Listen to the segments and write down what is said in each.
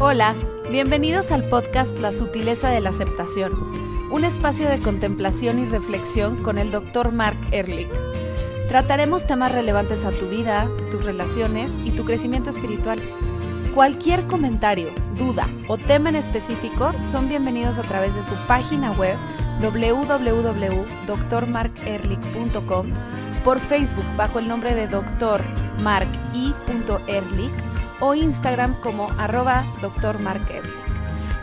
Hola, bienvenidos al podcast La sutileza de la aceptación, un espacio de contemplación y reflexión con el Dr. Mark Ehrlich. Trataremos temas relevantes a tu vida, tus relaciones y tu crecimiento espiritual. Cualquier comentario, duda o tema en específico son bienvenidos a través de su página web www.drmarkehrlich.com, por Facebook bajo el nombre de Dr. Mark I. Ehrlich o Instagram como @drmarkehrlich.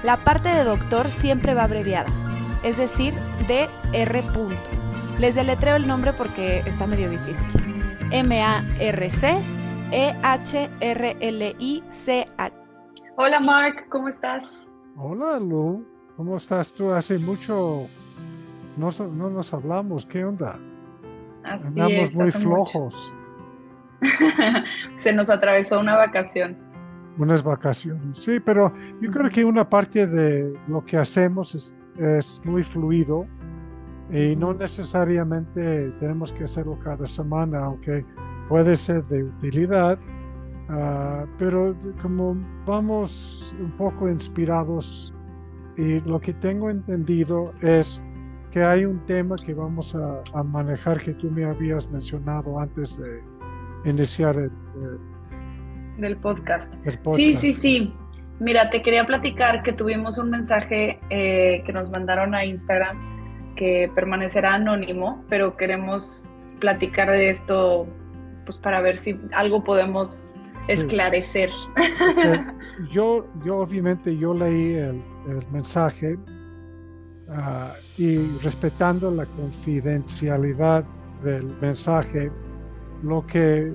La parte de doctor siempre va abreviada, es decir, Dr. Les deletreo el nombre porque está medio difícil. MarcEhrlich. Hola Mark, ¿cómo estás? Hola Lu, ¿cómo estás tú? Hace mucho no nos hablamos, ¿qué onda? Así Andamos es, muy hace flojos. Mucho. Se nos atravesó una vacación. Unas vacaciones, sí, pero yo creo que una parte de lo que hacemos es muy fluido y no necesariamente tenemos que hacerlo cada semana, aunque puede ser de utilidad, pero como vamos un poco inspirados y lo que tengo entendido es que hay un tema que vamos a manejar que tú me habías mencionado antes de iniciar del podcast. el podcast. Sí. Mira, te quería platicar que tuvimos un mensaje que nos mandaron a Instagram que permanecerá anónimo, pero queremos platicar de esto pues para ver si algo podemos esclarecer. Yo obviamente yo leí el mensaje y respetando la confidencialidad del mensaje, lo que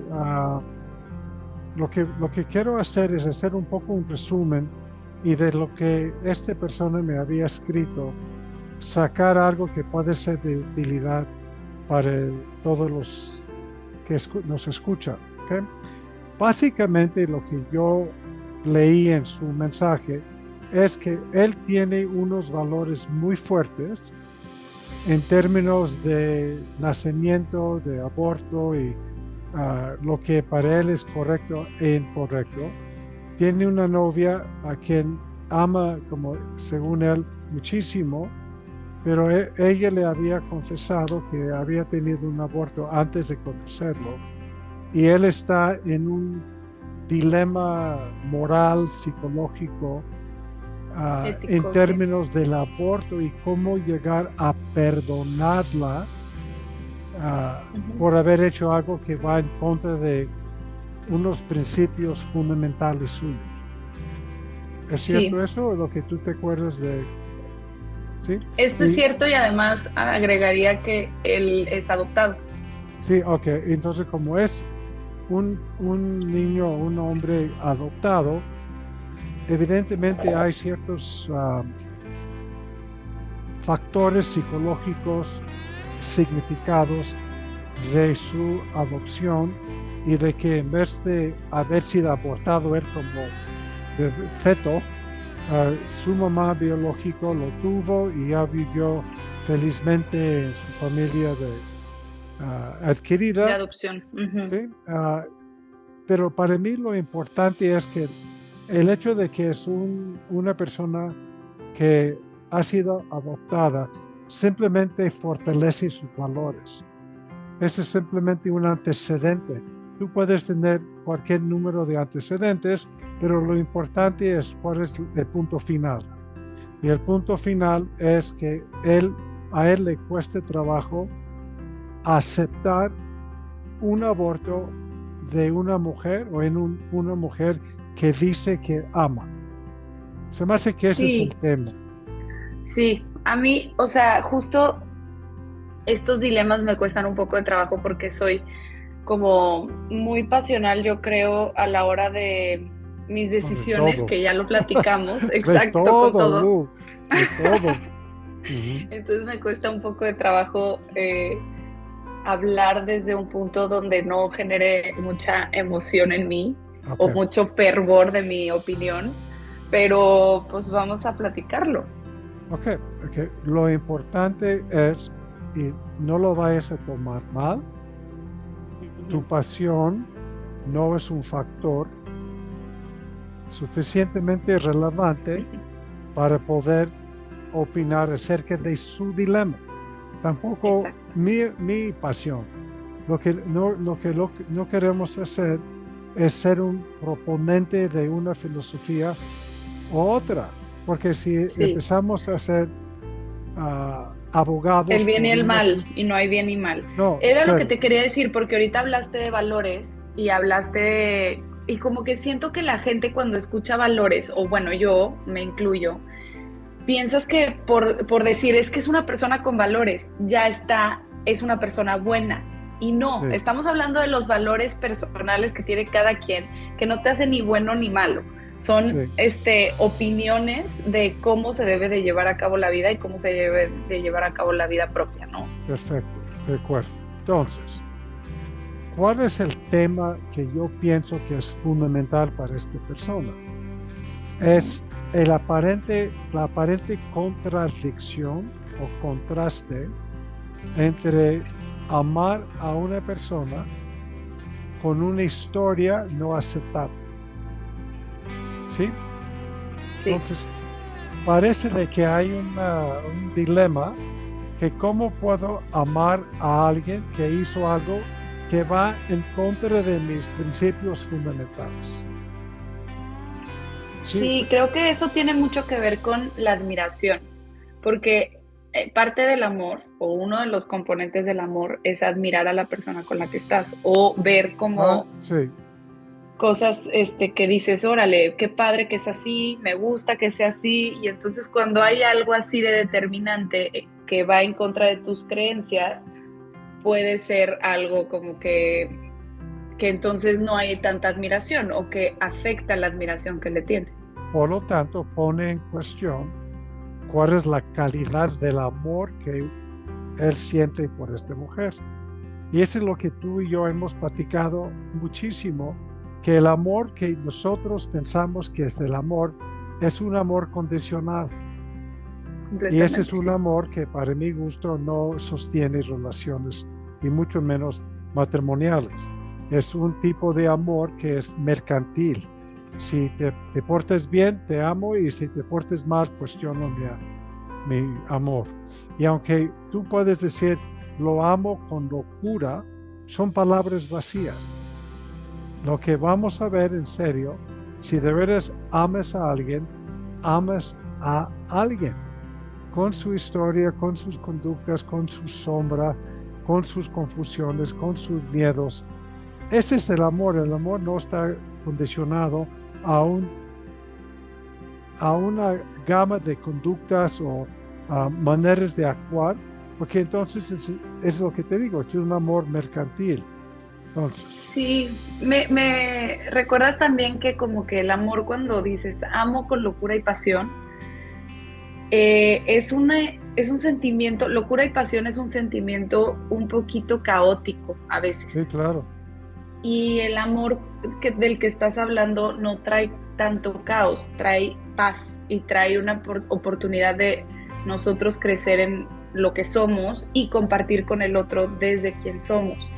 quiero hacer es hacer un poco un resumen y de lo que esta persona me había escrito, sacar algo que puede ser de utilidad para todos los que nos escuchan. ¿Okay? Básicamente lo que yo leí en su mensaje es que él tiene unos valores muy fuertes en términos de nacimiento, de aborto y lo que para él es correcto e incorrecto. Tiene una novia a quien ama, como según él, muchísimo, pero ella le había confesado que había tenido un aborto antes de conocerlo y él está en un dilema moral, psicológico, en términos del aborto y cómo llegar a perdonarla por haber hecho algo que va en contra de unos principios fundamentales suyos. ¿Es cierto eso o lo que tú te acuerdas de? ¿Sí? Esto es cierto y además agregaría que él es adoptado. Sí, ok. Entonces, como es un niño, un hombre adoptado, evidentemente hay ciertos factores psicológicos significados de su adopción y de que en vez de haber sido abortado él como de feto, su mamá biológico lo tuvo y ya vivió felizmente en su familia adquirida. De adopción. ¿Sí? Pero para mí lo importante es que el hecho de que es una persona que ha sido adoptada simplemente fortalece sus valores. Ese es simplemente un antecedente. Tú puedes tener cualquier número de antecedentes, pero lo importante es cuál es el punto final. Y el punto final es que a él le cueste trabajo aceptar un aborto de una mujer o en una mujer que dice que ama. Se me hace que ese es el tema. Sí, a mí, o sea, justo estos dilemas me cuestan un poco de trabajo porque soy como muy pasional, yo creo, a la hora de mis decisiones, que ya lo platicamos, exacto, todo, con todo. Lu, de todo. Entonces me cuesta un poco de trabajo hablar desde un punto donde no genere mucha emoción en mí o mucho fervor de mi opinión, pero pues vamos a platicarlo. Ok. Lo importante es, y no lo vayas a tomar mal, tu pasión no es un factor suficientemente relevante para poder opinar acerca de su dilema. Tampoco mi pasión. Lo que no queremos hacer es ser un proponente de una filosofía u otra, porque si empezamos a ser abogados... El bien y el mal, y no hay bien y mal. No, era lo que te quería decir, porque ahorita hablaste de valores y y como que siento que la gente cuando escucha valores, o bueno, yo me incluyo, piensas que por decir es que es una persona con valores, es una persona buena. Y no, estamos hablando de los valores personales que tiene cada quien, que no te hacen ni bueno ni malo. Son opiniones de cómo se debe de llevar a cabo la vida y cómo se debe de llevar a cabo la vida propia, ¿no? Perfecto, de acuerdo. Entonces, ¿cuál es el tema que yo pienso que es fundamental para esta persona? Es la aparente contradicción o contraste entre amar a una persona con una historia no aceptable. ¿Sí? Entonces, parece de que hay un dilema que cómo puedo amar a alguien que hizo algo que va en contra de mis principios fundamentales. Sí, creo que eso tiene mucho que ver con la admiración, porque parte del amor, o uno de los componentes del amor, es admirar a la persona con la que estás, o ver como cosas que dices, órale, qué padre que es así, me gusta que sea así, y entonces cuando hay algo así de determinante que va en contra de tus creencias, puede ser algo como que entonces no hay tanta admiración o que afecta la admiración que le tiene. Por lo tanto, pone en cuestión cuál es la calidad del amor que él siente por esta mujer. Y eso es lo que tú y yo hemos platicado muchísimo, que el amor que nosotros pensamos que es el amor es un amor condicional. Y ese es un amor que para mi gusto no sostiene relaciones y mucho menos matrimoniales. Es un tipo de amor que es mercantil. Si te portas bien, te amo, y si te portas mal, cuestiono mi amor. Y aunque tú puedes decir, lo amo con locura, son palabras vacías. Lo que vamos a ver en serio, si de veras amas a alguien con su historia, con sus conductas, con su sombra, con sus confusiones, con sus miedos. Ese es el amor. El amor no está condicionado a una gama de conductas o maneras de actuar, porque entonces es lo que te digo, es un amor mercantil. Entonces, sí, me recuerdas también que como que el amor, cuando dices amo con locura y pasión, es un sentimiento, locura y pasión es un sentimiento un poquito caótico a veces. Sí, claro. Y el amor del que estás hablando no trae tanto caos, trae paz y trae una oportunidad de nosotros crecer en lo que somos y compartir con el otro desde quien somos.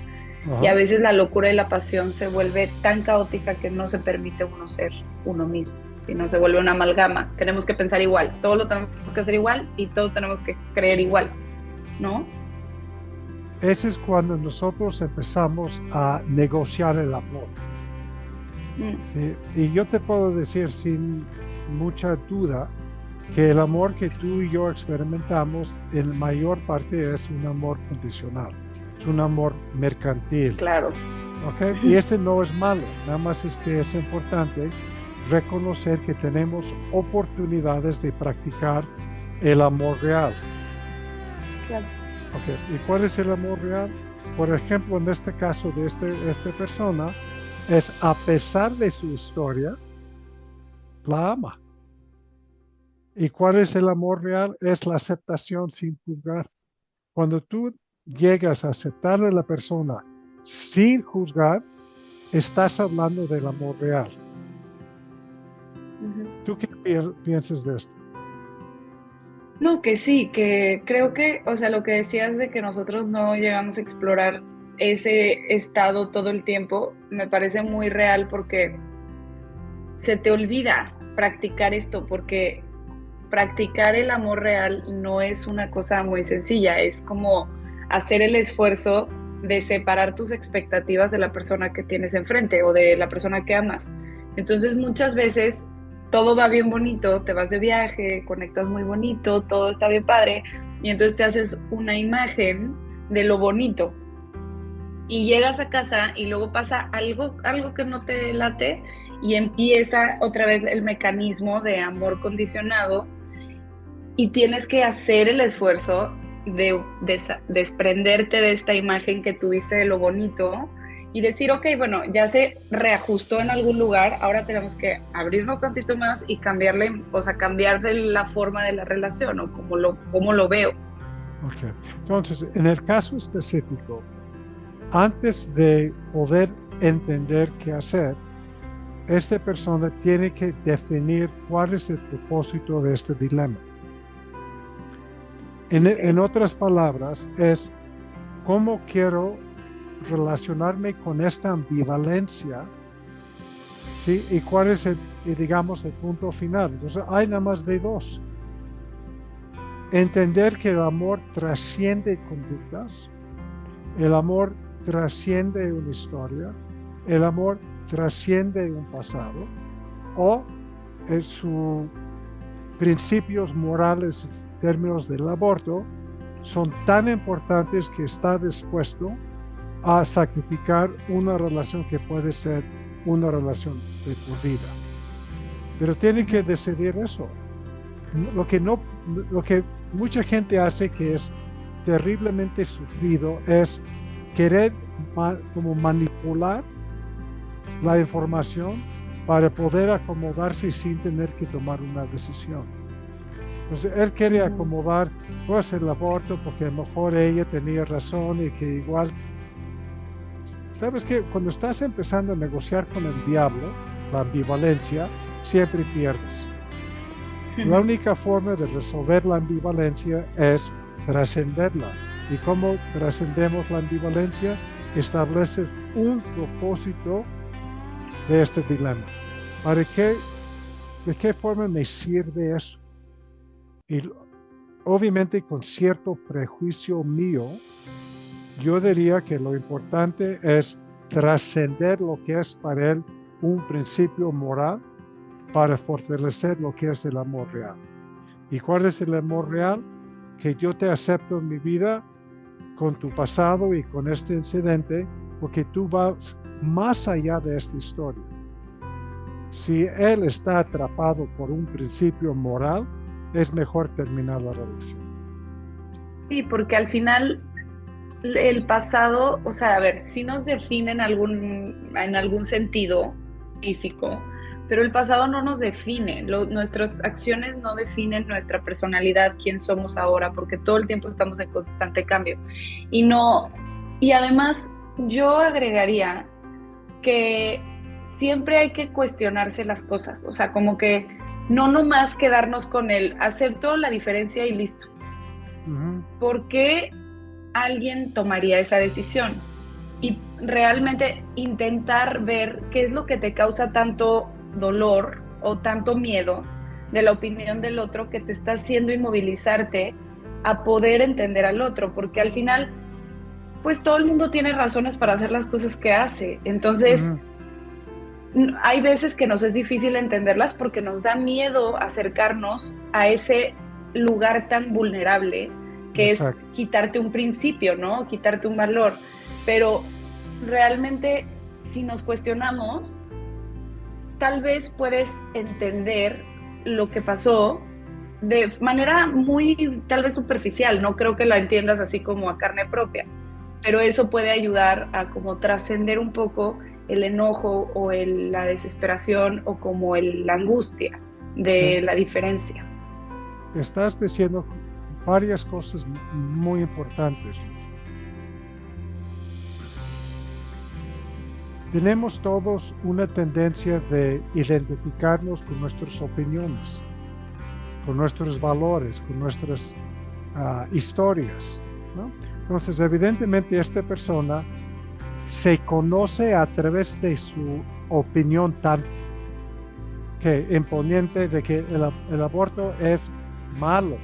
Ajá. Y a veces la locura y la pasión se vuelve tan caótica que no se permite uno ser uno mismo, sino se vuelve una amalgama. Tenemos que pensar igual, todo lo tenemos que hacer igual y todo tenemos que creer igual, ¿no? Ese es cuando nosotros empezamos a negociar el amor. ¿Sí? Y yo te puedo decir sin mucha duda que el amor que tú y yo experimentamos en mayor parte es un amor condicional, es un amor mercantil. Claro. ¿Okay? Y ese no es malo, nada más es que es importante reconocer que tenemos oportunidades de practicar el amor real. Claro. Okay. ¿Y cuál es el amor real? Por ejemplo, en este caso de esta persona, es a pesar de su historia, la ama. ¿Y cuál es el amor real? Es la aceptación sin juzgar. Cuando tú llegas a aceptarle a la persona sin juzgar, estás hablando del amor real. ¿Tú qué piensas de esto? No, que sí, que creo que, o sea, lo que decías de que nosotros no llegamos a explorar ese estado todo el tiempo, me parece muy real, porque se te olvida practicar esto, porque practicar el amor real no es una cosa muy sencilla, es como hacer el esfuerzo de separar tus expectativas de la persona que tienes enfrente o de la persona que amas. Entonces muchas veces todo va bien bonito, te vas de viaje, conectas muy bonito, todo está bien padre, y entonces te haces una imagen de lo bonito. Y llegas a casa y luego pasa algo que no te late y empieza otra vez el mecanismo de amor condicionado y tienes que hacer el esfuerzo de desprenderte de esta imagen que tuviste de lo bonito y decir, ok, bueno, ya se reajustó en algún lugar, ahora tenemos que abrirnos tantito más y cambiarle la forma de la relación o cómo lo veo. Okay. Entonces, en el caso específico, antes de poder entender qué hacer, esta persona tiene que definir cuál es el propósito de este dilema. En otras palabras, es cómo quiero relacionarme con esta ambivalencia, ¿sí? Y cuál es el punto final. Entonces, hay nada más de dos. Entender que el amor trasciende conductas, el amor trasciende una historia, el amor trasciende un pasado, o en sus principios morales en términos del aborto son tan importantes que está dispuesto a sacrificar una relación que puede ser una relación de por vida. Pero tiene que decidir eso. Lo que mucha gente hace, que es terriblemente sufrido, es querer como manipular la información para poder acomodarse sin tener que tomar una decisión. Entonces, él quiere acomodar pues el aborto porque a lo mejor ella tenía razón y que igual... ¿Sabes qué? Cuando estás empezando a negociar con el diablo, la ambivalencia, siempre pierdes. La única forma de resolver la ambivalencia es trascenderla. ¿Y cómo trascendemos la ambivalencia? Estableces un propósito de este dilema. ¿De qué forma me sirve eso? Y obviamente con cierto prejuicio mío, yo diría que lo importante es trascender lo que es para él un principio moral para fortalecer lo que es el amor real. ¿Y cuál es el amor real? Que yo te acepto en mi vida con tu pasado y con este incidente, porque tú vas más allá de esta historia. Si él está atrapado por un principio moral, es mejor terminar la relación. Sí, porque al final el pasado, o sea, a ver, sí nos define en algún sentido físico, pero el pasado no nos define, nuestras acciones no definen nuestra personalidad, quién somos ahora, porque todo el tiempo estamos en constante cambio. Y además yo agregaría que siempre hay que cuestionarse las cosas, o sea, como que no nomás quedarnos con el acepto la diferencia y listo. ¿Por qué alguien tomaría esa decisión? Y realmente intentar ver qué es lo que te causa tanto dolor o tanto miedo de la opinión del otro que te está haciendo inmovilizarte a poder entender al otro, porque al final pues todo el mundo tiene razones para hacer las cosas que hace, entonces hay veces que nos es difícil entenderlas porque nos da miedo acercarnos a ese lugar tan vulnerable que Exacto. Es quitarte un principio, ¿no? Quitarte un valor, pero realmente si nos cuestionamos, tal vez puedes entender lo que pasó de manera muy, tal vez superficial, no creo que la entiendas así como a carne propia, pero eso puede ayudar a como trascender un poco el enojo o la desesperación o como la angustia de la diferencia. Estás diciendo varias cosas muy importantes. Tenemos todos una tendencia de identificarnos con nuestras opiniones, con nuestros valores, con nuestras historias, ¿no? Entonces, evidentemente, esta persona se conoce a través de su opinión tan imponiente de que el aborto es malo,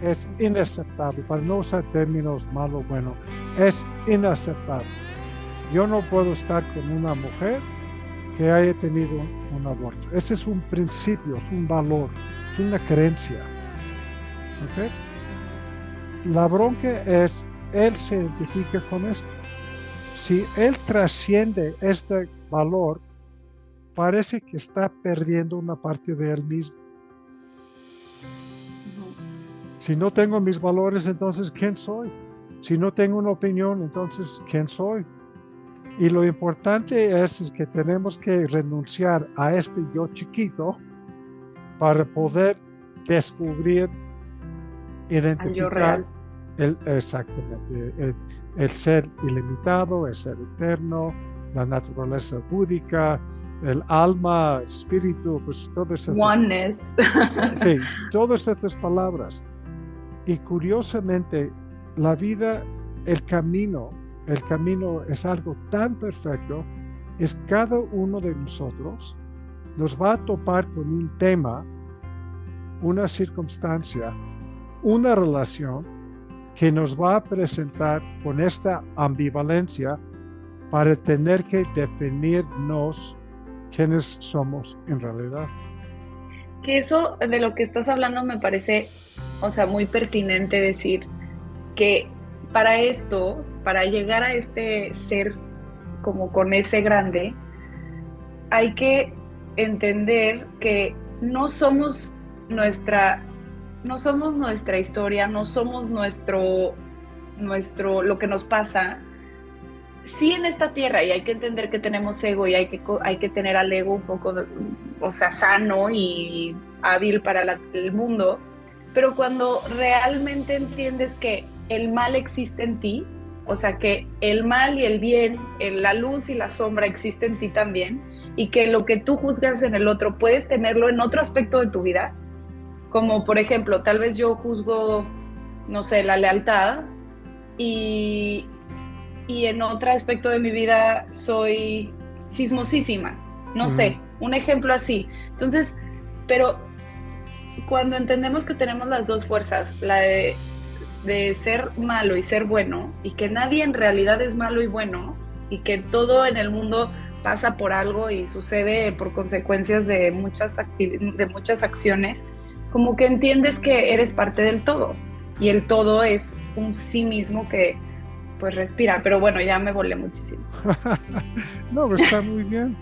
es inaceptable, para no usar términos malo, bueno, es inaceptable. Yo no puedo estar con una mujer que haya tenido un aborto. Ese es un principio, es un valor, es una creencia. ¿Okay? La bronca es, él se identifica con esto. Si él trasciende este valor, parece que está perdiendo una parte de él mismo. Si no tengo mis valores, entonces, ¿quién soy? Si no tengo una opinión, entonces, ¿quién soy? Y lo importante es que tenemos que renunciar a este yo chiquito para poder descubrir, identificar al yo real. Exactamente, el ser ilimitado, el ser eterno, la naturaleza búdica, el alma, espíritu, pues todas estas, oneness. Sí, todas estas palabras. Y curiosamente, la vida, el camino es algo tan perfecto, es cada uno de nosotros nos va a topar con un tema, una circunstancia, una relación que nos va a presentar con esta ambivalencia para tener que definirnos quiénes somos en realidad. Que eso de lo que estás hablando me parece, o sea, muy pertinente decir que para esto, para llegar a este ser como con ese grande, hay que entender que no somos nuestra historia, no somos nuestro lo que nos pasa. Sí, en esta tierra, y hay que entender que tenemos ego y hay que tener al ego un poco, o sea, sano y hábil para el mundo, pero cuando realmente entiendes que el mal existe en ti, o sea, que el mal y el bien, la luz y la sombra existen en ti también, y que lo que tú juzgas en el otro puedes tenerlo en otro aspecto de tu vida, como por ejemplo, tal vez yo juzgo, no sé, la lealtad, y en otro aspecto de mi vida soy chismosísima, no sé, un ejemplo así. Entonces, pero cuando entendemos que tenemos las dos fuerzas, la de ser malo y ser bueno, y que nadie en realidad es malo y bueno, y que todo en el mundo pasa por algo y sucede por consecuencias de muchas acciones, como que entiendes que eres parte del todo, y el todo es un sí mismo que pues respira, pero bueno, ya me volé muchísimo. No, está muy bien,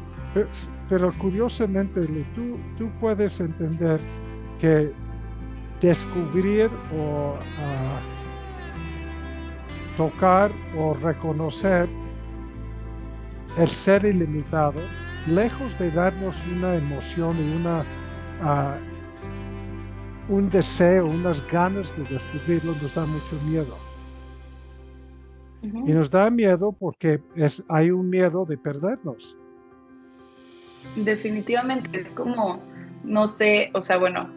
pero curiosamente tú puedes entender que descubrir o tocar o reconocer el ser ilimitado, lejos de darnos una emoción y un deseo, unas ganas de descubrirlo, nos da mucho miedo. Y nos da miedo porque hay un miedo de perdernos. Definitivamente, es como, no sé, o sea, bueno,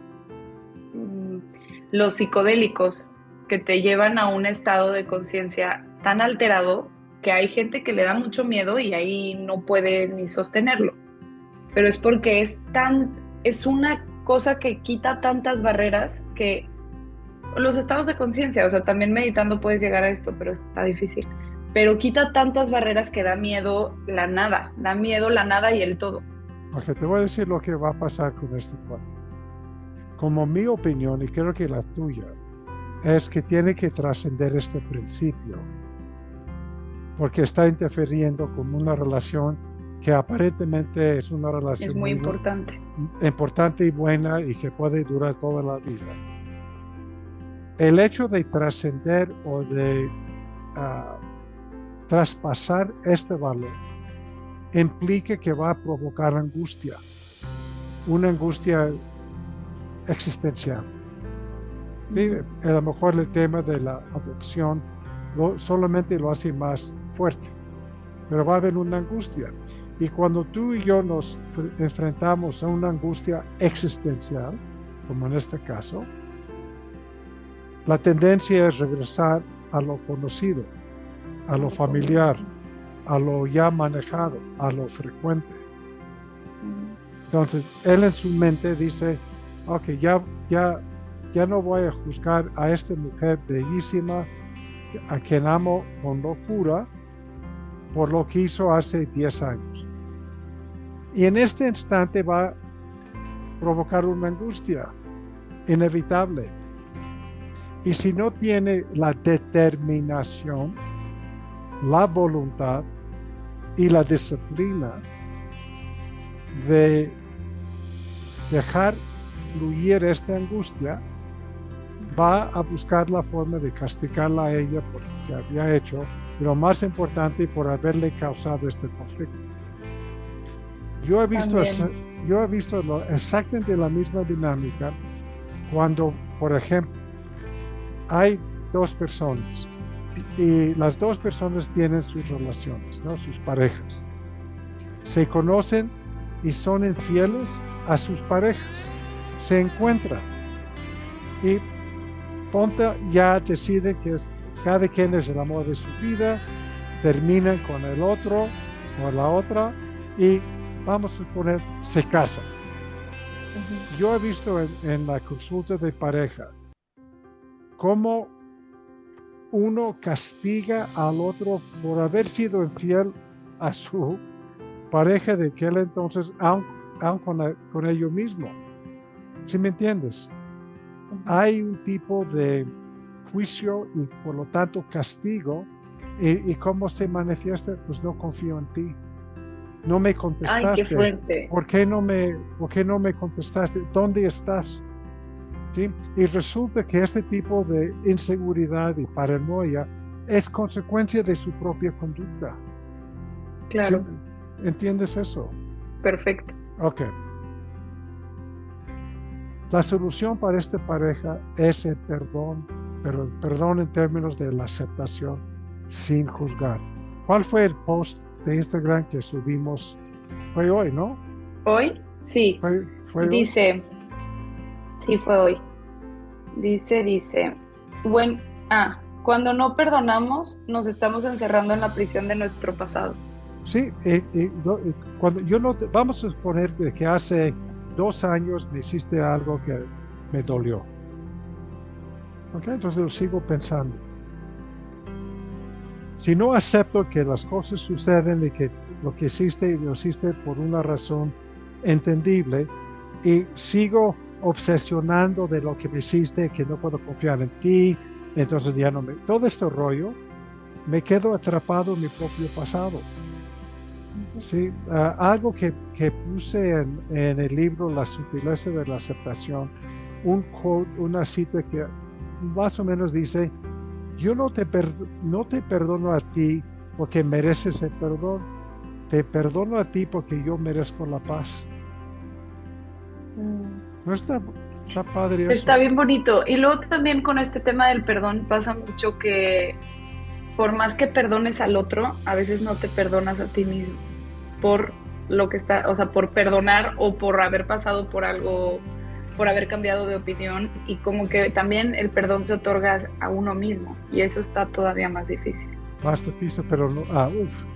los psicodélicos que te llevan a un estado de conciencia tan alterado que hay gente que le da mucho miedo y ahí no puede ni sostenerlo. Pero es porque es una cosa que quita tantas barreras que los estados de conciencia, o sea, también meditando puedes llegar a esto, pero está difícil. Pero quita tantas barreras que da miedo la nada y el todo. O sea, te voy a decir lo que va a pasar con este cuate. Como mi opinión, y creo que la tuya, es que tiene que trascender este principio, porque está interfiriendo con una relación que aparentemente es una relación es muy importante y buena y que puede durar toda la vida. El hecho de trascender o de traspasar este valor implica que va a provocar angustia, una angustia existencial. ¿Sí? A lo mejor el tema de la adopción solamente lo hace más fuerte, pero va a haber una angustia. Y cuando tú y yo nos enfrentamos a una angustia existencial, como en este caso, la tendencia es regresar a lo conocido, a lo familiar, a lo ya manejado, a lo frecuente. Entonces, él en su mente dice, ok, ya no voy a juzgar a esta mujer bellísima, a quien amo con locura, por lo que hizo hace 10 años. Y en este instante va a provocar una angustia inevitable. Y si no tiene la determinación, la voluntad y la disciplina de dejar fluir esta angustia, va a buscar la forma de castigarla a ella por lo que había hecho, pero más importante, por haberle causado este conflicto. Yo he visto exactamente la misma dinámica cuando, por ejemplo, hay dos personas y las dos personas tienen sus relaciones, ¿no? Sus parejas. Se conocen y son infieles a sus parejas. Se encuentran y ya decide que cada quien es el amor de su vida, terminan con el otro o la otra y vamos a suponer se casan. Yo he visto en la consulta de pareja cómo uno castiga al otro por haber sido infiel a su pareja de aquel entonces, aun con ello mismo. ¿Sí me entiendes? Hay un tipo de juicio y por lo tanto castigo. ¿Y cómo se manifiesta? Pues no confío en ti. No me contestaste. Ay, qué fuerte. ¿Por qué no me contestaste? ¿Dónde estás? ¿Sí? Y resulta que este tipo de inseguridad y paranoia es consecuencia de su propia conducta. Claro. ¿Sí? ¿Entiendes eso? Perfecto. Ok. La solución para esta pareja es el perdón, pero el perdón en términos de la aceptación sin juzgar. ¿Cuál fue el post de Instagram que subimos? Fue hoy, ¿no? ¿Hoy? Sí. ¿Fue dice, hoy? Sí, fue hoy. Dice, cuando no perdonamos, nos estamos encerrando en la prisión de nuestro pasado. Sí, cuando vamos a suponer que hace 2 años me hiciste algo que me dolió. Ok, entonces lo sigo pensando. Si no acepto que las cosas suceden y que lo que hiciste, lo hiciste por una razón entendible y sigo obsesionando de lo que me hiciste, que no puedo confiar en ti, entonces ya no todo este rollo, me quedo atrapado en mi propio pasado. Sí, algo que puse en el libro La sutileza de la aceptación, un quote, una cita que más o menos dice: yo no te perdono a ti porque mereces el perdón, te perdono a ti porque yo merezco la paz. ¿No está padre eso? Está bien bonito. Y luego también con este tema del perdón pasa mucho que por más que perdones al otro, a veces no te perdonas a ti mismo por lo que está, o sea, por perdonar o por haber pasado por algo, por haber cambiado de opinión, y como que también el perdón se otorga a uno mismo y eso está todavía más difícil. Más difícil, pero no,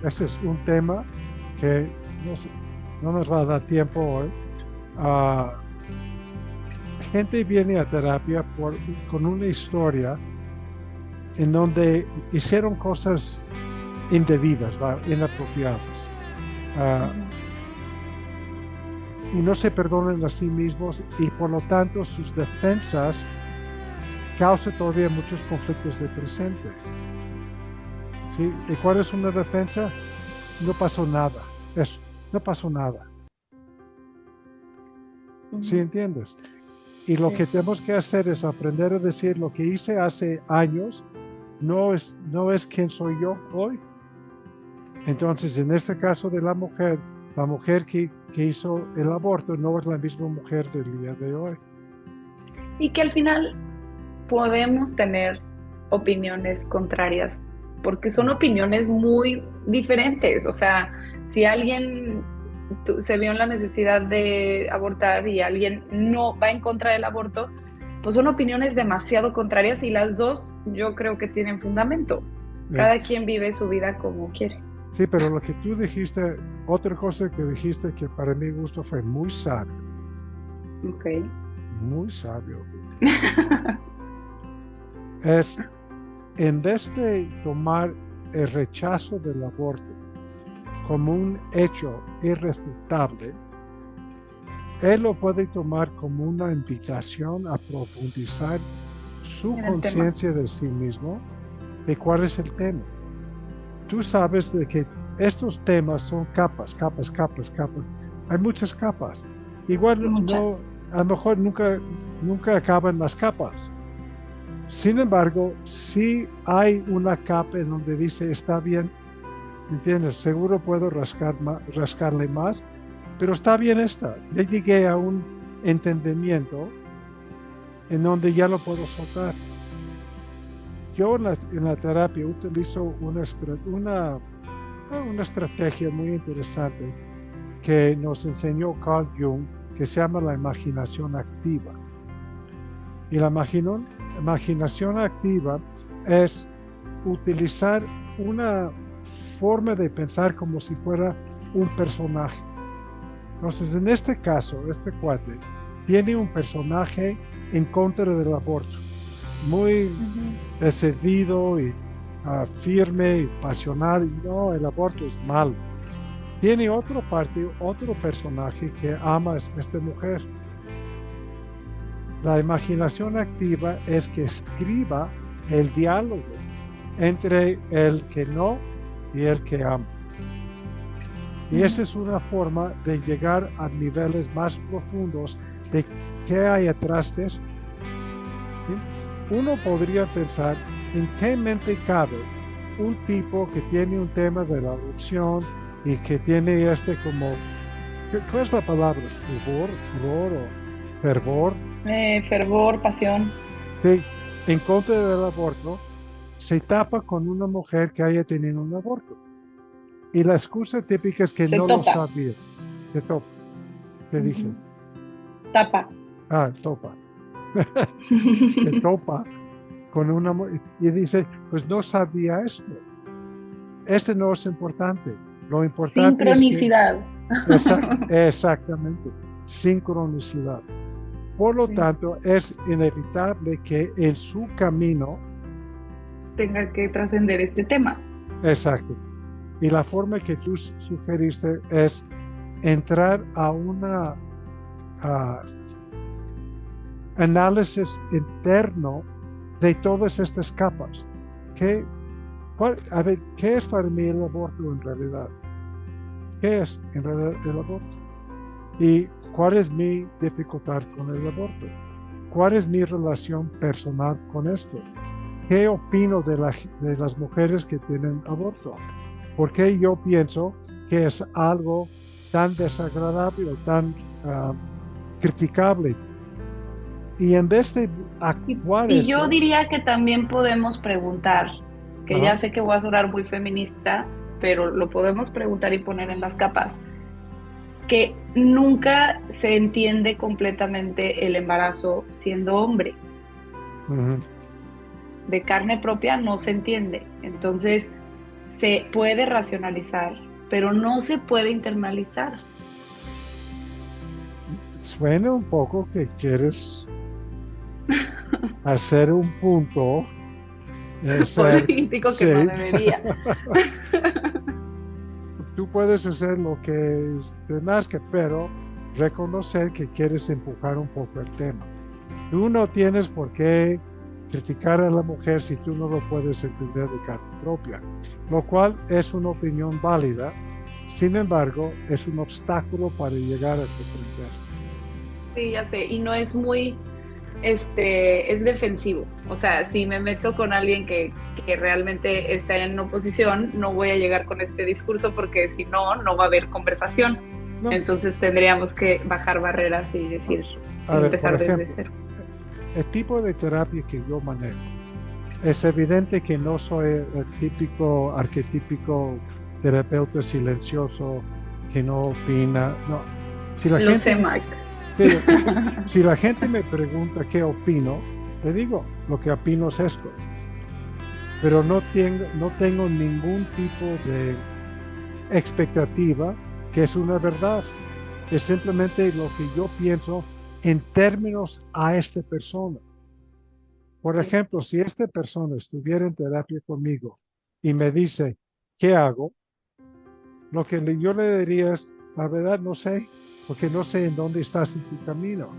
ese es un tema que no nos va a dar tiempo hoy. Gente viene a terapia con una historia en donde hicieron cosas indebidas, inapropiadas. Y no se perdonan a sí mismos y por lo tanto sus defensas causan todavía muchos conflictos de presente. ¿Sí? ¿Y cuál es una defensa? No pasó nada. Eso, no pasó nada. ¿Sí entiendes? Y lo que tenemos que hacer es aprender a decir: lo que hice hace años no es quien soy yo hoy. Entonces, en este caso de la mujer que hizo el aborto no es la misma mujer del día de hoy. Y que al final podemos tener opiniones contrarias, porque son opiniones muy diferentes. O sea, si alguien se vio en la necesidad de abortar y alguien no va en contra del aborto, pues son opiniones demasiado contrarias y las dos yo creo que tienen fundamento. Cada quien vive su vida como quiere. Sí, pero lo que tú dijiste, otra cosa que dijiste que para mi gusto fue muy sabio. Ok. Muy sabio. Es, en vez de tomar el rechazo del aborto como un hecho irrefutable, él lo puede tomar como una invitación a profundizar su En el conciencia de sí mismo, de cuál es el tema. Tú sabes de que estos temas son capas. Hay muchas capas. Igual Muchas. no, a lo mejor nunca acaban las capas. Sin embargo, sí hay una capa en donde dice, está bien, ¿entiendes? Seguro puedo rascarle más, pero está bien esta. Ya llegué a un entendimiento en donde ya lo puedo soltar. Yo en la terapia utilizo una estrategia muy interesante que nos enseñó Carl Jung, que se llama la imaginación activa. Y la imaginación activa es utilizar una forma de pensar como si fuera un personaje. Entonces, en este caso, este cuate tiene un personaje en contra del aborto, muy decidido y firme y pasional. No, el aborto es malo. Tiene otro personaje que ama a esta mujer. La imaginación activa es que escriba el diálogo entre el que no y el que ama. Y esa es una forma de llegar a niveles más profundos de qué hay atrás de eso. ¿Sí? Uno podría pensar en qué mente cabe un tipo que tiene un tema de la adopción y que tiene como, ¿cuál es la palabra? ¿Furor o fervor? Fervor, pasión. Sí, en contra del aborto, se tapa con una mujer que haya tenido un aborto. Y la excusa típica es que Se no topa. lo sabía. Se topa. ¿Qué dije? Tapa. Topa. Se topa con una mujer y dice, pues no sabía esto. Este no es importante. Lo importante Sincronicidad. es que... Exactamente. Sincronicidad. Por lo tanto, es inevitable que en su camino tenga que trascender este tema. Exacto. Y la forma que tú sugeriste es entrar a una análisis interno de todas estas capas. ¿Qué es para mí el aborto en realidad? ¿Qué es en realidad el aborto? ¿Y cuál es mi dificultad con el aborto? ¿Cuál es mi relación personal con esto? ¿Qué opino de las mujeres que tienen aborto? ¿Por qué yo pienso que es algo tan desagradable o tan criticable? Y en vez de actuar y yo diría que también podemos preguntar, que ya sé que voy a sonar muy feminista, pero lo podemos preguntar y poner en las capas, que nunca se entiende completamente el embarazo siendo hombre. De carne propia no se entiende. Entonces, se puede racionalizar, pero no se puede internalizar. Suena un poco que quieres hacer un punto político que no debería. Tú puedes hacer lo que te nazca, pero reconocer que quieres empujar un poco el tema. Tú no tienes por qué criticar a la mujer si tú no lo puedes entender de carne propia, lo cual es una opinión válida. Sin embargo, es un obstáculo para llegar a comprender. Sí, ya sé, y no es muy, es defensivo. O sea, si me meto con alguien que realmente está en oposición, no voy a llegar con este discurso porque si no, no va a haber conversación. No. Entonces tendríamos que bajar barreras y decir, empezar desde cero. El tipo de terapia que yo manejo, es evidente que no soy el típico, arquetípico terapeuta silencioso que no opina. No. Sé, Mark. Si la gente me pregunta qué opino, le digo, lo que opino es esto. Pero no tengo ningún tipo de expectativa que es una verdad. Es simplemente lo que yo pienso en términos a esta persona. Por ejemplo, si esta persona estuviera en terapia conmigo y me dice, ¿qué hago? Lo que yo le diría es, la verdad no sé, porque no sé en dónde estás en tu camino.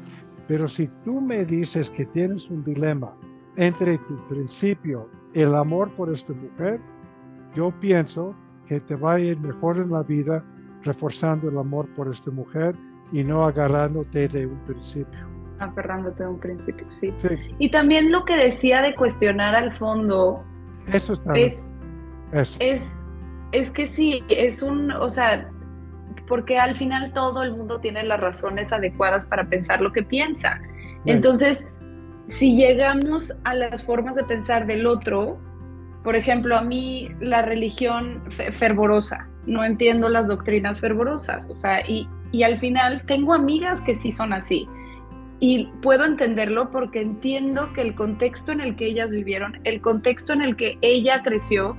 Pero si tú me dices que tienes un dilema entre tu principio, el amor por esta mujer, yo pienso que te va a ir mejor en la vida reforzando el amor por esta mujer y no agarrándote de un principio. Aferrándote a un principio, sí. Sí, Y también lo que decía de cuestionar al fondo eso está bien. es, Eso. es que sí, o sea, porque al final todo el mundo tiene las razones adecuadas para pensar lo que piensa. Sí, Entonces, si llegamos a las formas de pensar del otro, por ejemplo, a mí la religión fervorosa, no entiendo las doctrinas fervorosas, o sea, y al final tengo amigas que sí son así. Y puedo entenderlo porque entiendo que el contexto en el que ellas vivieron, el contexto en el que ella creció,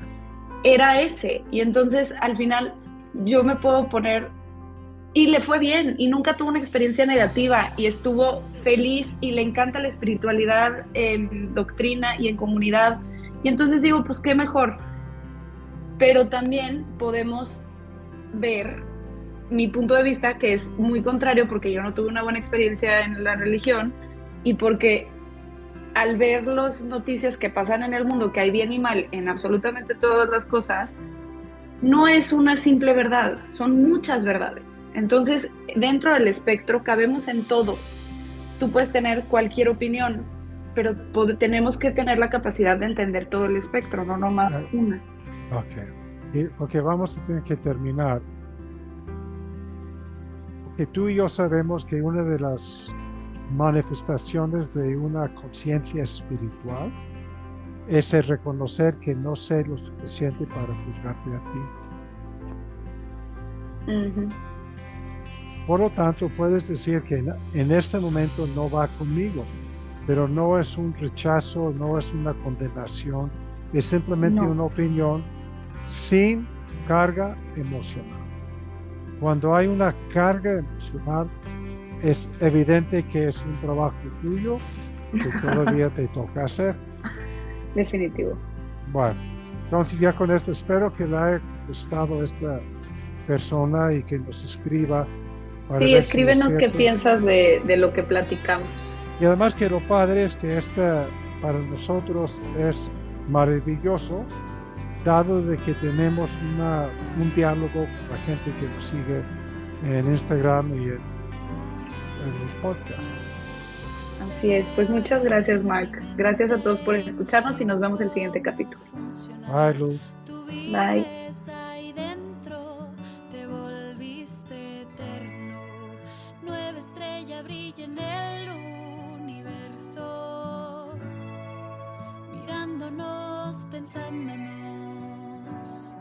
era ese. Y entonces al final yo me puedo poner, y le fue bien, y nunca tuvo una experiencia negativa, y estuvo feliz, y le encanta la espiritualidad en doctrina y en comunidad. Y entonces digo, pues qué mejor. Pero también podemos ver mi punto de vista, que es muy contrario porque yo no tuve una buena experiencia en la religión y porque al ver las noticias que pasan en el mundo, que hay bien y mal en absolutamente todas las cosas, no es una simple verdad, son muchas verdades. Entonces, dentro del espectro cabemos en todo. Tú puedes tener cualquier opinión, pero tenemos que tener la capacidad de entender todo el espectro, no nomás una. Ok, vamos a tener que terminar. Porque tú y yo sabemos que una de las manifestaciones de una conciencia espiritual es el reconocer que no sé lo suficiente para juzgarte a ti. Uh-huh. Por lo tanto, puedes decir que en este momento no va conmigo, pero no es un rechazo, no es una condenación, es simplemente una opinión sin carga emocional. Cuando hay una carga emocional, es evidente que es un trabajo tuyo que todavía te toca hacer. Definitivo. Bueno, entonces ya con esto espero que le haya gustado esta persona y que nos escriba. Sí, escríbenos qué piensas de lo que platicamos. Y además que lo padre es que para nosotros es maravilloso, dado de que tenemos un diálogo con la gente que nos sigue en Instagram y en los podcasts. Así es, pues muchas gracias, Mark. Gracias a todos por escucharnos y nos vemos en el siguiente capítulo. Bye, Luz. Bye. Te volviste eterno, nueva estrella brilla en el universo, mirándonos, pensándonos.